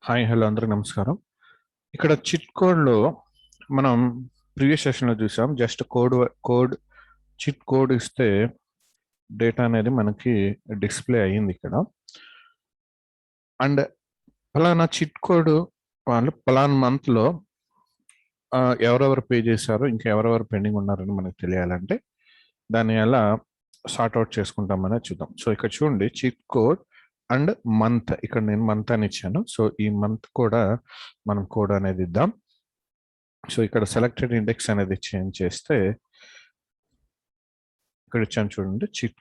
Hi hello అందరికి నమస్కారం. ఇక్కడ చిట్ కోడ్లో మనం ప్రీవియస్ సెషన్లో చూసాం. జస్ట్ కోడ్ చిట్ కోడ్ ఇస్తే డేటా అనేది మనకి డిస్ప్లే అయ్యింది ఇక్కడ. అండ్ పలానా చిట్ కోడ్ వాళ్ళు పలానా మంత్లో ఎవరెవరు పే చేశారో ఇంకా ఎవరెవరు పెండింగ్ ఉన్నారని మనకు తెలియాలంటే దాన్ని ఎలా సార్ట్అవుట్ చేసుకుంటామనే చూద్దాం. సో ఇక్కడ చూడండి, చిట్ కోడ్ అండ్ మంత్. ఇక్కడ నేను మంత్ అని ఇచ్చాను. సో ఈ మంత్ కూడా మనం కోడ్ అనేది ఇద్దాం. సో ఇక్కడ సెలెక్టెడ్ ఇండెక్స్ అనేది చేంజ్ చేస్తే ఇక్కడ ఇచ్చాను చూడండి, చిట్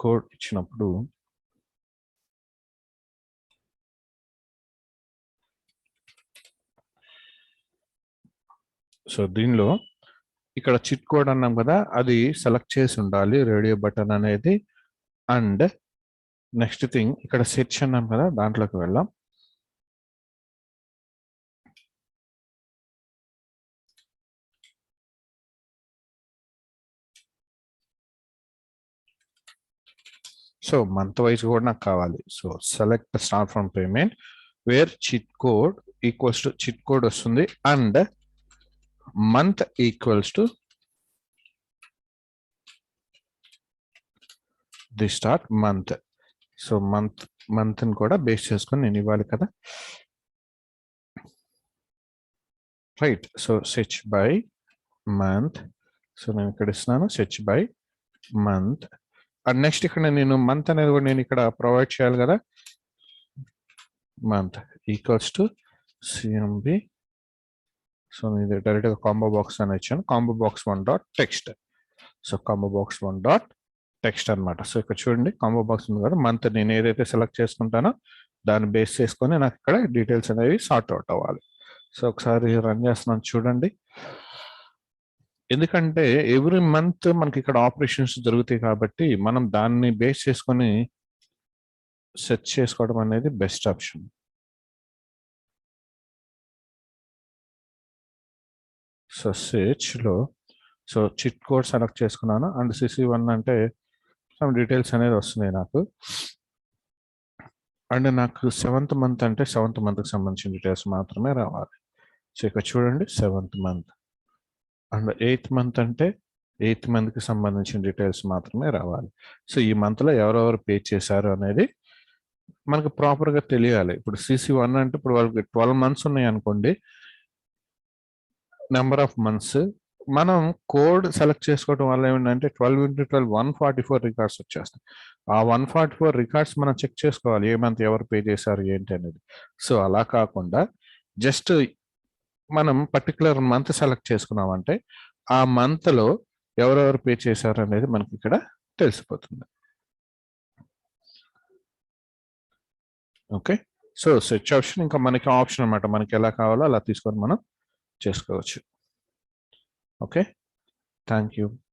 కోడ్ ఇచ్చినప్పుడు సో దీనిలో ఇక్కడ చిట్ కోడ్ అన్నాం కదా, అది సెలెక్ట్ చేసి ఉండాలి రేడియో బటన్ అనేది. అండ్ నెక్స్ట్ థింగ్ ఇక్కడ సెర్చ్ అన్నాం కదా, దాంట్లోకి వెళ్ళాం. సో మంత్ వైజ్ కూడా నాకు కావాలి. So select start from payment where chit code equals to chit code వస్తుంది and month equals to the start month. So మంత్ని కూడా బేస్ చేసుకొని నేను ఇవ్వాలి కదా, right. So search by month. So నేను ఇక్కడ ఇస్తున్నాను search by month. And next ఇక్కడ నేను మంత్ అనేది కూడా నేను ఇక్కడ ప్రొవైడ్ చేయాలి కదా. Month equals to CMB. So నేను డైరెక్ట్గా కాంబో బాక్స్ అని ఇచ్చాను. Combo box 1.text. So combo box 1.text అనమాట. సో ఇక్కడ చూడండి, కాంబో బాక్స్ ఉంది కదా, మంత్ నేను ఏదైతే సెలెక్ట్ చేసుకుంటానో దాన్ని బేస్ చేసుకొని నాకు ఇక్కడ డీటెయిల్స్ అనేవి సార్ట్ అవుట్ అవ్వాలి. సో ఒకసారి రన్ చేస్తున్నాను చూడండి. ఎందుకంటే ఎవ్రీ మంత్ మనకి ఇక్కడ ఆపరేషన్స్ జరుగుతాయి కాబట్టి మనం దాన్ని బేస్ చేసుకొని సెర్చ్ చేసుకోవడం అనేది బెస్ట్ ఆప్షన్. సో సెర్చ్లో సో చిట్ కోడ్ సెలెక్ట్ చేసుకున్నాను అండ్ CC1 అంటే సమ్ డీటెయిల్స్ అనేది వస్తున్నాయి నాకు. అండ్ నాకు 7th మంత్ అంటే 7th మంత్కి సంబంధించిన డీటెయిల్స్ మాత్రమే రావాలి. సో ఇక్కడ చూడండి 7th month. And 8th month అంటే 8th మంత్కి సంబంధించిన డీటెయిల్స్ మాత్రమే రావాలి. సో ఈ మంత్లో ఎవరెవరు పే చేశారు అనేది మనకు ప్రాపర్గా తెలియాలి. ఇప్పుడు CC1 అంటే ఇప్పుడు వాళ్ళకి 12 మంత్స్ ఉన్నాయి అనుకోండి, నెంబర్ ఆఫ్ మంత్స్. మనం కోడ్ సెలెక్ట్ చేసుకోవడం వల్ల ఏమిటంటే 12 × 12 144 రికార్డ్స్ వచ్చేస్తాయి. ఆ 144 రికార్డ్స్ మనం చెక్ చేసుకోవాలి ఏ మంత్ ఎవరు పే చేశారు ఏంటి అనేది. సో అలా కాకుండా జస్ట్ మనం పర్టికులర్ మంత్ సెలెక్ట్ చేసుకున్నామంటే ఆ మంత్లో ఎవరెవరు పే చేశారు అనేది మనకి ఇక్కడ తెలిసిపోతుంది. ఓకే. సో సెర్చ్ ఆప్షన్ ఇంకా మనకి ఆప్షన్ అనమాట, మనకి ఎలా కావాలో అలా తీసుకొని మనం చేసుకోవచ్చు. Okay, thank you.